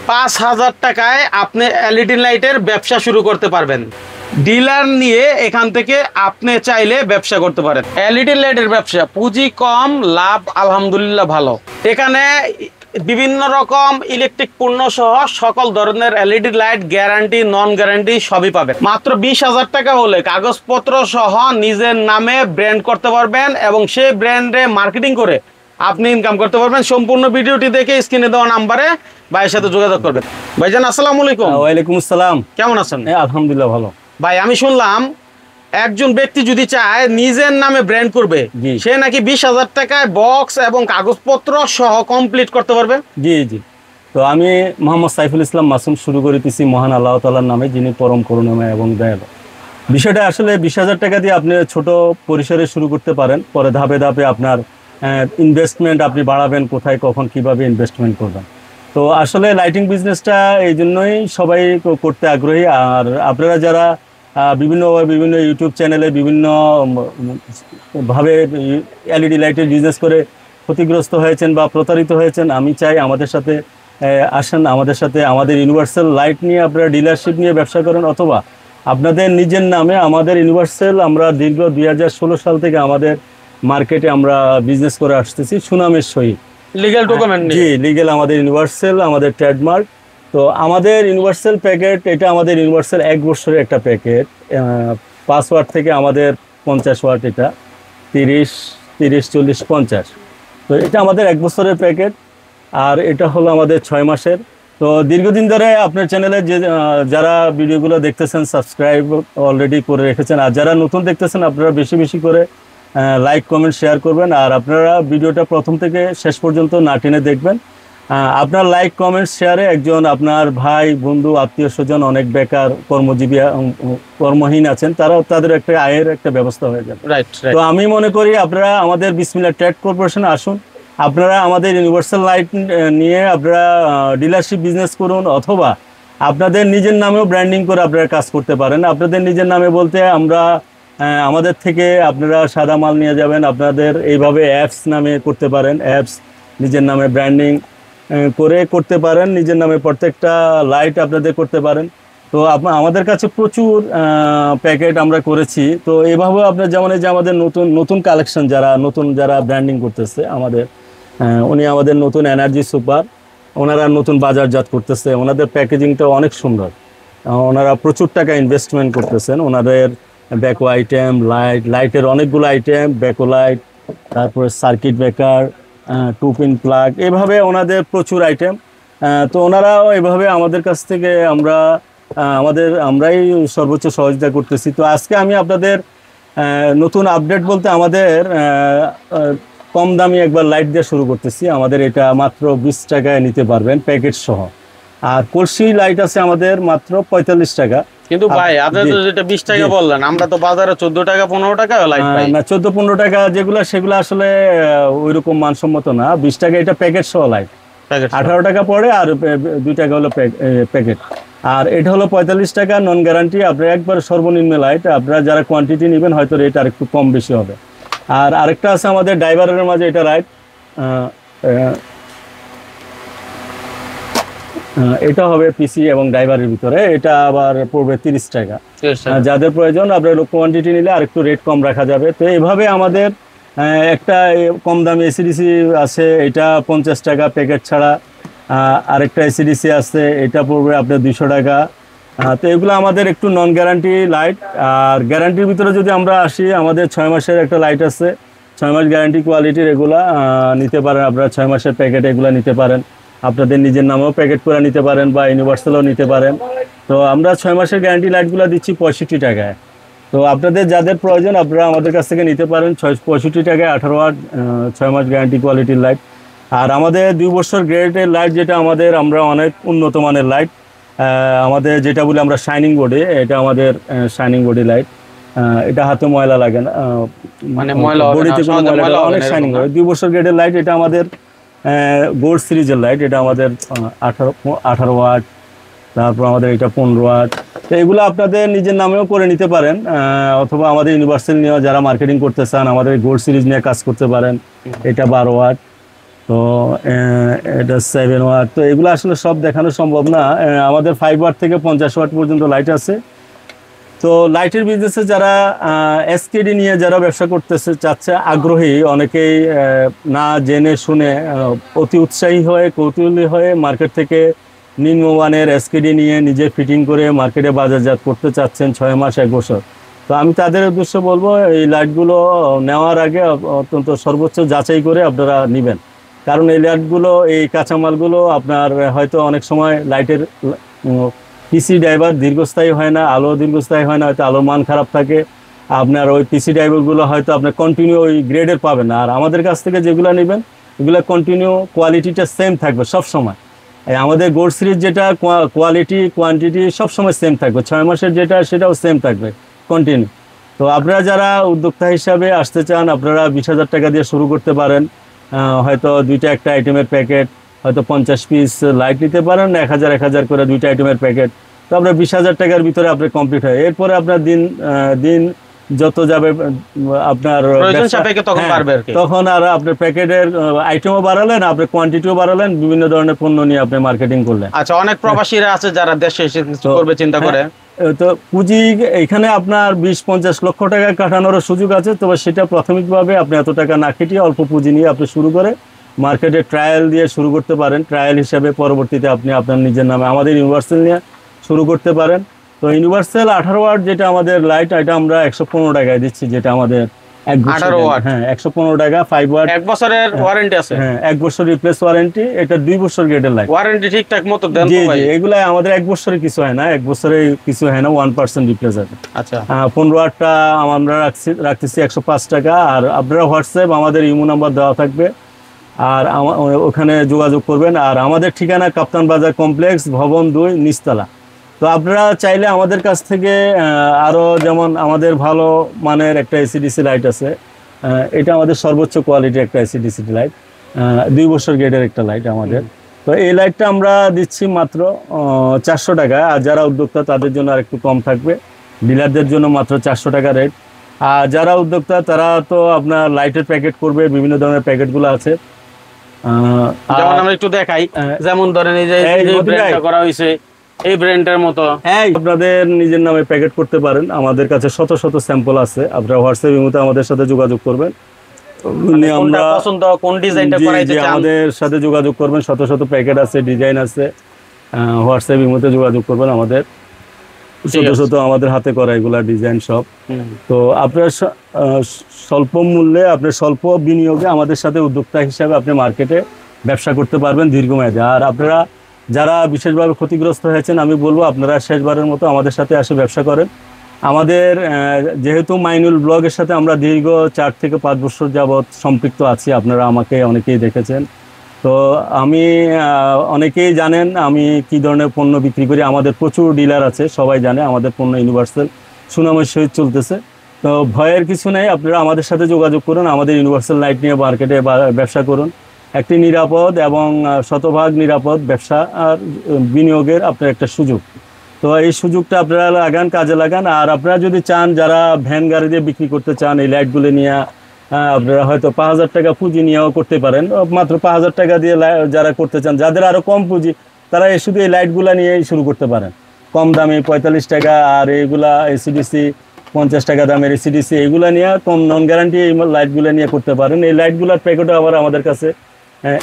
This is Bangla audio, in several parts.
5,000 টাকায় আপনি এলইডি লাইটের ব্যবসা শুরু করতে পারবেন। ডিলার নিয়ে এখান থেকে আপনি চাইলে ব্যবসা করতে পারেন। এলইডি লাইটের ব্যবসা, পুঁজি কম, লাভ আলহামদুলিল্লাহ ভালো। এখানে বিভিন্ন রকম ইলেকট্রিক পণ্য সহ সকল ধরনের LED light guarantee non guarantee সবই পাবেন। মাত্র 20,000 টাকা হলে কাগজপত্র সহ নিজের নামে ব্র্যান্ড করতে পারবেন এবং সেই ব্র্যান্ডে মার্কেটিং করে আপনি ইনকাম করতে পারবেন। সম্পূর্ণ ভিডিওটি দেখে স্ক্রিনে দেওয়া নাম্বারে ভাইয়ের সাথে যোগাযোগ করবেন। ভাইজান আসসালামু আলাইকুম। ওয়ালাইকুম আসসালাম। কেমন আছেন? আলহামদুলিল্লাহ ভালো। ভাই আমি শুনলাম একজন ব্যক্তি যদি চায় নিজের নামে ব্র্যান্ড করবে, সে নাকি 20,000 টাকায় বক্স এবং কাগজপত্র সহ কমপ্লিট করতে পারবে। জি জি। তো আমি মোহাম্মদ সাইফুল ইসলাম মাসুম শুরু করেছি মহান আল্লাহ তাআলার নামে, যিনি পরম করুণাময় এবং দয়ালু। বিষয়টা আসলে 20,000 টাকা দিয়ে আপনি ছোট পরিসরে শুরু করতে পারেন, পরে ধাপে ধাপে আপনার ইনভেস্টমেন্ট আপনি বাড়াবেন, কোথায় কখন কিভাবে ইনভেস্টমেন্ট করবেন। তো আসলে লাইটিং বিজনেসটা এই জন্যই সবাই করতে আগ্রহী। আর আপনারা যারা বিভিন্ন ইউটিউব চ্যানেলে বিভিন্ন ভাবে এলইডি লাইটের বিজনেস করে ক্ষতিগ্রস্ত হয়েছেন বা প্রতারিত হয়েছেন, আমি চাই আমাদের সাথে আসেন, আমাদের সাথে আমাদের ইউনিভার্সাল লাইট নিয়ে আপনারা ডিলারশিপ নিয়ে ব্যবসা করেন, অথবা আপনাদের নিজের নামে আমাদের ইউনিভার্সাল, আমরা দীর্ঘ 2016 সাল থেকে আমাদের মার্কেটে আমরা বিজনেস করে আসতেছি সুনামের সহিত। Legal document? জি, লিগ্যাল। আমাদের ইউনিভার্সাল, আমাদের ট্রেডমার্ক। তো আমাদের ইউনিভার্সাল প্যাকেট, এটা আমাদের ইউনিভার্সাল 1 বছরের একটা প্যাকেট। 5 ওয়াট থেকে আমাদের 50 ওয়াট, এটা 30, 40, 50। তো এটা আমাদের 1 বছরের প্যাকেট। আর এটা হলো আমাদের 6 মাসের। তো দীর্ঘদিন ধরে আপনার চ্যানেলে যারা ভিডিওগুলো দেখতেছেন সাবস্ক্রাইব অলরেডি করে রেখেছেন, আর যারা নতুন দেখতেছেন আপনারা বেশি বেশি করে লাইক কমেন্ট শেয়ার করবেন। আর আপনারা ভিডিওটা প্রথম থেকে শেষ পর্যন্ত না টেনে দেখবেন। আপনার লাইক কমেন্ট শেয়ারে একজন আপনার ভাই বন্ধু আত্মীয় স্বজন অনেক বেকার কর্মজীবী কর্মহীন আছেন, তারাও তাদের একটা আয়ের একটা ব্যবস্থা হয়ে যাবে। তো আমি মনে করি আপনারা আমাদের বিসমিল্লাহ ট্রেড কর্পোরেশনে আসুন, আপনারা আমাদের ইউনিভার্সাল লাইট নিয়ে আপনারা ডিলারশিপ বিজনেস করুন, অথবা আপনাদের নিজের নামেও ব্র্যান্ডিং করে আপনারা কাজ করতে পারেন। আপনাদের নিজের নামে বলতে আমরা আমাদের থেকে আপনারা সাদা মাল নিয়ে যাবেন, আপনাদের এইভাবে অ্যাপস নামে করতে পারেন, অ্যাপস নিজের নামে ব্র্যান্ডিং করে করতে পারেন, নিজের নামে প্রত্যেকটা লাইট আপনাদের করতে পারেন। তো আমাদের কাছে প্রচুর প্যাকেট আমরা করেছি। তো এইভাবেও আপনার যেমন এই যে আমাদের নতুন কালেকশন, যারা ব্র্যান্ডিং করতেছে আমাদের, উনি আমাদের নতুন এনার্জি সুপার, ওনারা নতুন বাজারজাত করতেছে, ওনাদের প্যাকেজিংটা অনেক সুন্দর, ওনারা প্রচুর টাকা ইনভেস্টমেন্ট করতেছেন। ওনাদের ব্যাকো আইটেম, লাইটের অনেকগুলো আইটেম, ব্যাকো লাইট, তারপরে সার্কিট ব্রেকার, 2 পিন প্লাগ, এভাবে ওনাদের প্রচুর আইটেম। তো ওনারাও এভাবে আমাদের কাছ থেকে আমরাই সর্বোচ্চ সহযোগিতা করতেছি। তো আজকে আমি আপনাদের নতুন আপডেট বলতে আমাদের কম দামি একবার লাইট দিয়ে শুরু করতেছি। আমাদের এটা মাত্র 20 টাকায় নিতে পারবেন প্যাকেট সহ। আর কলসি লাইট আছে আমাদের মাত্র 45 টাকা। কিন্তু ভাই আপনি তো যেটা 20 টাকা বললেন, আমরা তো বাজারে 14 টাকা 15 টাকা লাইট পাই। না, 14-15 টাকা সেগুলো আসলে ওইরকম মানসম্মত না। 20 টাকা এটা প্যাকেট সহ লাইট, 18 টাকা পড়ে, আর 2 টাকা হলো প্যাকেট। আর এটা হলো 45 টাকা নন গ্যারান্টি। আপনার একবার সর্বনিম্ন লাইট, আপনারা যারা কোয়ান্টিটি নেবেন হয়তো রেট আর একটু কম বেশি হবে। আর আরেকটা আছে আমাদের ড্রাইভারের মাঝে, এটা লাইট, এটা হবে পিসি এবং ড্রাইভারের ভিতরে, এটা আবার পড়বে 30 টাকা। যাদের প্রয়োজন আপনার কোয়ান্টিটি নিলে আর একটু রেট কম রাখা যাবে। তো এইভাবে আমাদের একটা কম দামি এসিডিসি আছে, এটা 50 টাকা প্যাকেট ছাড়া। আরেকটা এসিডিসি আছে, এটা পড়বে আপনার 200 টাকা। তো এগুলো আমাদের একটু নন গ্যারান্টি লাইট। আর গ্যারান্টির ভিতরে যদি আমরা আসি, আমাদের 6 মাসের একটা লাইট আছে, 6 মাস গ্যারান্টি কোয়ালিটির, এগুলা নিতে পারেন আপনারা। 6 মাসের প্যাকেট এগুলো নিতে পারেন, আপনাদের নিজের নামেও প্যাকেট করে নিতে পারেন বা ইউনিভার্সালও নিতে পারেন। তো আমরা 6 মাসের গ্যারান্টি লাইটগুলো দিচ্ছি 65 টাকায়। তো আপনাদের যাদের প্রয়োজন আপনারা আমাদের কাছ থেকে নিতে পারেন 65 টাকায় 18 ওয়াট 6 মাস গ্যারান্টি কোয়ালিটির লাইট। আর আমাদের 2 বছর গ্রেডের লাইট, যেটা আমরা অনেক উন্নত মানের লাইট, আমাদের যেটা বলি আমরা শাইনিং বডি, এটা আমাদের শাইনিং বডি লাইট। এটা হাতে ময়লা লাগে না, মানে বডিতে কোনো ময়লা, অনেক শাইনিং হয়। 2 বছর গ্রেডের লাইট, এটা আমাদের গোল্ড সিরিজের লাইট, এটা আমাদের 18 ওয়াট। তারপর আমাদের এটা 15 ওয়াট। তো এগুলো আপনাদের নিজের নামেও করে নিতে পারেন, অথবা আমাদের ইউনিভার্সাল নিয়ে যারা মার্কেটিং করতে চান আমাদের গোল্ড সিরিজ নিয়ে কাজ করতে পারেন। এটা 12 ওয়াট। তো এটা 7 ওয়াট। তো এগুলো আসলে সব দেখানো সম্ভব না। আমাদের 5 ওয়াট থেকে 50 ওয়াট পর্যন্ত লাইট আছে। তো লাইটের বিজনেসে যারা এসকেডি নিয়ে যারা ব্যবসা করতেছে চাচ্ছে, আগ্রহী অনেকেই না জেনে শুনে অতি উৎসাহী হয়ে কৌতূহলী হয়ে মার্কেট থেকে নিম্নমানের এসকেডি নিয়ে নিজে ফিটিং করে মার্কেটে বাজারজাত করতে চাচ্ছেন 6 মাস 1 বছর। তো আমি তাদের উদ্দেশ্যে বলবো এই লাইটগুলো নেওয়ার আগে অত্যন্ত সর্বোচ্চ যাচাই করে আপনারা নেবেন। কারণ এই লাইটগুলো, এই কাঁচামালগুলো আপনার হয়তো অনেক সময় লাইটের পিসি ড্রাইভার দীর্ঘস্থায়ী হয় না, আলো দীর্ঘস্থায়ী হয় না, হয়তো আলোর মান খারাপ থাকে। আপনার ওই পিসি ড্রাইভারগুলো হয়তো আপনার কন্টিনিউ ওই গ্রেডের পাবেন না। আর আমাদের কাছ থেকে যেগুলো নেবেন এগুলো কন্টিনিউ কোয়ালিটিটা সেম থাকবে সব সময়। আমাদের গোল্ড সিরিজ যেটা কোয়ালিটি কোয়ান্টিটি সবসময় সেম থাকবে, 6 মাসের যেটা সেটাও সেম থাকবে কন্টিনিউ। তো আপনারা যারা উদ্যোক্তা হিসাবে আসতে চান আপনারা 20,000 টাকা দিয়ে শুরু করতে পারেন। হয়তো 2টা একটা আইটেমের প্যাকেট, হয়তো 50 পিস লাইট নিতে পারেন, 1,000 করে 2টা আইটেমের প্যাকেট। তো আপনার 20,000 টাকার ভিতরে আপনার কমপ্লিট হয়। এরপরে আপনার দিন যত যাবে আপনার তখন আর আপনার প্যাকেটের আইটেমও বাড়ালেন, আপনার কোয়ান্টিটিও বাড়ালেন, বিভিন্ন ধরনের পণ্য নিয়ে আপনি মার্কেটিং করলেন। আচ্ছা, অনেক প্রবাসীরা আছে যারা দেশে এসে কিছু করবে চিন্তা করে। তো পুঁজি এখানে আপনার 20-50 লক্ষ টাকা কাটানোর সুযোগ আছে। তবে সেটা প্রাথমিকভাবে আপনি এত টাকা না খেটিয়ে অল্প পুঁজি নিয়ে আপনি শুরু করে মার্কেটে ট্রায়াল দিয়ে শুরু করতে পারেন। ট্রায়াল হিসাবে পরবর্তীতে আপনি আপনার নিজের নামে আমাদের ইউনিভার্সাল নিয়ে শুরু করতে পারেন। তো ইউনিভার্সাল 18 ওয়াট যেটা আমাদের লাইট, এটা আমরা 115 টাকায় দিচ্ছি, যেটা আমাদের 18 ওয়াট। হ্যাঁ 115 টাকা। 5 ওয়াট 1 বছরের ওয়ারেন্টি আছে। হ্যাঁ 1 বছর রিপ্লেস ওয়ারেন্টি। এটা 2 বছর গ্রেডের লাইট। ওয়ারেন্টি ঠিকঠাক মতো দেন তো ভাই? এগুলা আমাদের 1 বছরে কিছু হয় না, 1 বছরে কিছু হয় না, 1% রিপ্লেস আছে। আচ্ছা, 15 ওয়াটটা আমরা রাখতেছি 105 টাকা। আর আপনারা হোয়াটসঅ্যাপ আমাদের ইমো নাম্বার দেওয়া থাকবে, আর ওখানে যোগাযোগ করবেন। আর আমাদের ঠিকানা কাপ্তান বাজার কমপ্লেক্স, ভবন 2, নিচতলা। তো আপনারা চাইলে আমাদের কাছ থেকে আরও, যেমন আমাদের ভালো মানের একটা এসিডিসি লাইট আছে, এটা আমাদের সর্বোচ্চ কোয়ালিটির একটা এসিডিসি লাইট, 2 বছর গ্রেডের একটা লাইট আমাদের। তো এই লাইটটা আমরা দিচ্ছি মাত্র 400 টাকা। আর যারা উদ্যোক্তা তাদের জন্য আর একটু কম থাকবে, ডিলারদের জন্য মাত্র 400 টাকা রেট। আর যারা উদ্যোক্তা তারা তো আপনার লাইটের প্যাকেট করবে, বিভিন্ন ধরনের প্যাকেটগুলো আছে। যেমন আমরা একটু দেখাই, যেমন ধরেন এই যে ব্র্যান্ডটা করা হয়েছে, এই ব্র্যান্ডের মতো আপনাদের নিজের নামে প্যাকেট করতে পারেন। আমাদের কাছে শত শত স্যাম্পল আছে। আপনারা হোয়াটসঅ্যাপ ইমোতে আমাদের সাথে যোগাযোগ করবেন, আমরা পছন্দ কোন ডিজাইনটা করাইতে চান আমাদের সাথে যোগাযোগ করবেন। শত শত প্যাকেট আছে, ডিজাইন আছে, হোয়াটসঅ্যাপ ইমোতে যোগাযোগ করবেন। আমাদের শত শত আমাদের হাতে করা এগুলা ডিজাইন সব। তো আপনার স্বল্প মূল্যে, আপনার স্বল্প বিনিয়োগে আমাদের সাথে উদ্যোক্তা হিসাবে আপনি মার্কেটে ব্যবসা করতে পারবেন দীর্ঘমেয়াদে। আর আপনারা যারা বিশেষভাবে ক্ষতিগ্রস্ত হয়েছেন, আমি বলবো আপনারা শেষবারের মতো আমাদের সাথে এসে ব্যবসা করেন। আমাদের যেহেতু মাইনুল ব্লগের সাথে আমরা দীর্ঘ 4 থেকে 5 বছর যাবৎ সম্পৃক্ত আছি, আপনারা আমাকে অনেকেই দেখেছেন। তো আমি অনেকেই জানেন আমি কি ধরনের পণ্য বিক্রি করি। আমাদের প্রচুর ডিলার আছে, সবাই জানে আমাদের পণ্য ইউনিভার্সাল সুনামের সহিত চলতেছে। তো ভয়ের কিছু নেই, আপনারা আমাদের সাথে যোগাযোগ করুন, আমাদের ইউনিভার্সাল লাইট নিয়ে মার্কেটে ব্যবসা করুন। একটি নিরাপদ এবং শতভাগ নিরাপদ ব্যবসা আর বিনিয়োগের আপনার একটা সুযোগ। তো এই সুযোগটা আপনারা লাগান, কাজে লাগান। আর আপনারা যদি চান, যারা ভ্যান গাড়ি দিয়ে বিক্রি করতে চান এই লাইটগুলো নিয়ে, আপনারা হয়তো 5,000 টাকা পুঁজি নিয়েও করতে পারেন। মাত্র 5,000 টাকা দিয়ে যারা করতে চান, যাদের আরও কম পুঁজি, তারা শুধু এই লাইটগুলো নিয়েই শুরু করতে পারেন কম দামে, 45 টাকা। আর এইগুলা এসিডিসি 50 টাকা দামের এসিডিসি, এইগুলো নিয়ে কম নন গ্যারান্টি এই লাইটগুলো নিয়ে করতে পারেন। এই লাইটগুলোর প্যাকেটও আবার আমাদের কাছে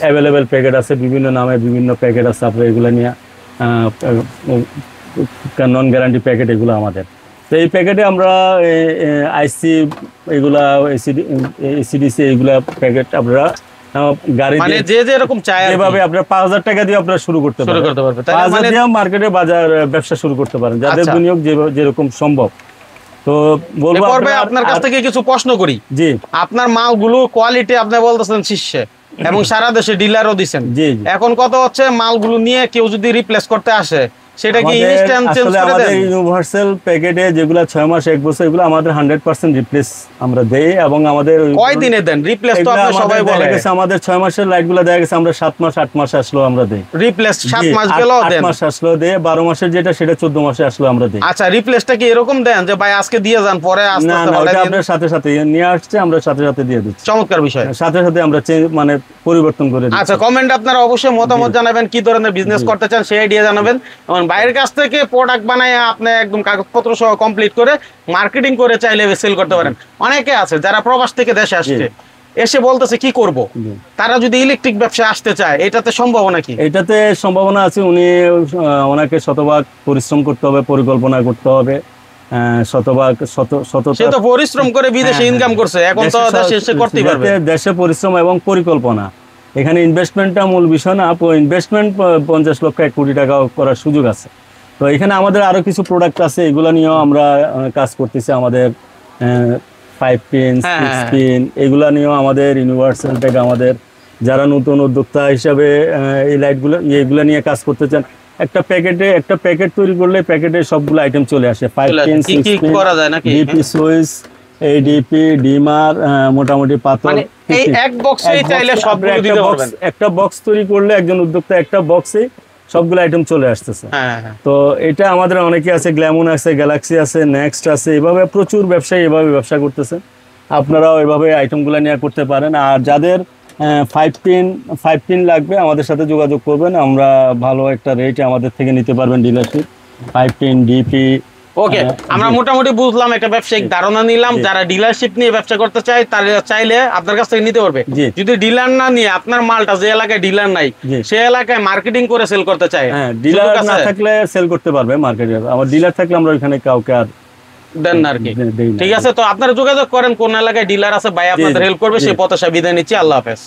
অ্যাভেলেবেল প্যাকেট আছে, বিভিন্ন নামে বিভিন্ন প্যাকেট আছে। আপনার এগুলো নিয়ে নন গ্যারান্টি প্যাকেট এগুলো আমাদের। তো এই প্যাকেটে আমরা আইসি এগুলা এসিডিসি এইগুলা প্যাকেট আপনারা গাড়ি মানে যে যেরকম চাই এভাবে আপনারা 5,000 টাকা দিয়ে আপনারা শুরু করতে পারবেন। 5,000 দিয়ে মার্কেটে বাজার ব্যবসা শুরু করতে পারেন, যাদের বিনিয়োগ যেরকম সম্ভব। তো বলবো আপনার কাছ থেকে কিছু প্রশ্ন করি। জি, আপনার মালগুলো কোয়ালিটি আপনি বলতেছেন শীর্ষে এবং সারা দেশে ডিলারও দিচ্ছেন। এখন কত হচ্ছে, মালগুলো নিয়ে কেউ যদি রিপ্লেস করতে আসে সেটা কি আমাদের ইনস্ট্যান্ট চেঞ্জ আসলে করে আমাদের দেন? ইউনিভার্সাল প্যাকেটে যেগুলো 6 মাস 1 বছর এগুলো আমাদের 100% রিপ্লেস আমরা দেই, এবং আমাদের কয় দিনে দেন রিপ্লেস? তো আপনি সবাই বলে আমাদের 6 মাসের লাইটগুলো দেখা গেছে আমরা 7 মাস 8 মাস আসলো আমরা দেই। রিপ্লেস 7 জি, মাস 8 গেলেও 8 দেন? মাস আসলো দেই, 12 মাসের যেটা সেটা 14 মাসে আসলো আমরা দেই। আচ্ছা, রিপ্লেসটা কি এরকম দেন যে ভাই আজকে দিয়ে যান, পরে আস্তে না আস্তে না, পাল্টাই ওটা দিন? আপনার সাথে সাথে নিয়ে আসছে, আমরা সাথে সাথে দিয়ে দিচ্ছি। চমৎকার বিষয়। সাথে সাথে আমরা মানে পরিবর্তন করে দিচ্ছি। আচ্ছা, কমেন্ট আপনারা অবশ্যই মতামত জানাবেন, কি ধরনের বিজনেস করতে চান সেই আইডিয়া জানাবেন, এবং বাইরের কাছ থেকে প্রোডাক্ট বানায় আপনি একদম কাগজপত্র সহ কমপ্লিট করে মার্কেটিং করে চাইলে সেল করতে পারেন। অনেকে আছে যারা প্রবাস থেকে দেশে আসছে, এসে বলতেছে কি করব, তারা যদি ইলেকট্রিক ব্যবসা আসতে চায় এটাতে সম্ভাবনা কি? এটাতে সম্ভাবনা আছে। ওনাকে শতভাগ পরিশ্রম করতে হবে, পরিকল্পনা করতে হবে, শতভাগ সে তো পরিশ্রম করে বিদেশে ইনকাম করছে, এখন তো দেশে এসে করতেই পারবে। দেশে পরিশ্রম এবং পরিকল্পনা, এখানে ইনভেস্টমেন্টটা মূল বিষয় না। ইনভেস্টমেন্ট 50 লক্ষ 1 কোটি টাকা করার সুযোগ আছে। তো এখানে আমাদের আরো কিছু প্রোডাক্ট আছে, এগুলো নিয়েও আমরা কাজ করতেছি। আমাদের 5 পিন 6 পিন এগুলা নিয়েও আমাদের ইউনিভার্সাল প্যাক, আমাদের যারা নতুন উদ্যোক্তা হিসাবে এই লাইটগুলো এগুলো নিয়ে কাজ করতে চান, একটা প্যাকেট তৈরি করলে প্যাকেটে সবগুলো আইটেম চলে আসে। 5 পিন 6 পিন করা যায় নাকি? ডিপি সুইচ, এডিপি, ডিমার, মোটামুটি পাতল, মানে এই এক বক্সেই চাইলে সবগুলো দিতে পারবেন। একটা বক্স তৈরি করলে একজন উদ্যোক্তা একটা বক্সে সবগুলো আইটেম চলে আসতেছে। তো এটা আমাদের অনেকে আছে, গ্ল্যামন আছে, গ্যালাক্সি আছে, নেক্সট আছে, এভাবে প্রচুর ব্যবসায়ী এভাবে ব্যবসা করতেছে। আপনারাও এভাবে আইটেমগুলো নিয়ে করতে পারেন। আর যাদের 5 পিন লাগবে আমাদের সাথে যোগাযোগ করবেন, আমরা ভালো একটা রেটে আমাদের থেকে নিতে পারবেন ডিলারশিপ। 5 pin DP. ওকে, আমরা মোটামুটি বুঝলাম, একটা ব্যবসায়িক ধারণা নিলাম। যারা ডিলারশিপ নিয়ে ব্যবসা করতে চায় তারা চাইলে আপনার কাছ থেকে নিতে পারবে। যদি ডিলার না নিয়ে আপনার মালটা যে এলাকায় ডিলার নাই সেই এলাকায় মার্কেটিং করে সেল করতে চায়, ডিলার না থাকলে সেল করতে পারবে মার্কেটে। আমার ডিলার থাকলে আমরা ওইখানে কাউকে আর দেন না আর কি। ঠিক আছে, তো আপনারা যোগাযোগ করেন কোন এলাকায় ডিলার আছে, ভাই আপনাদের হেল্প করবে। সেই প্রত্যাশা বিদায় নিচ্ছি। আল্লাহ হাফেজ।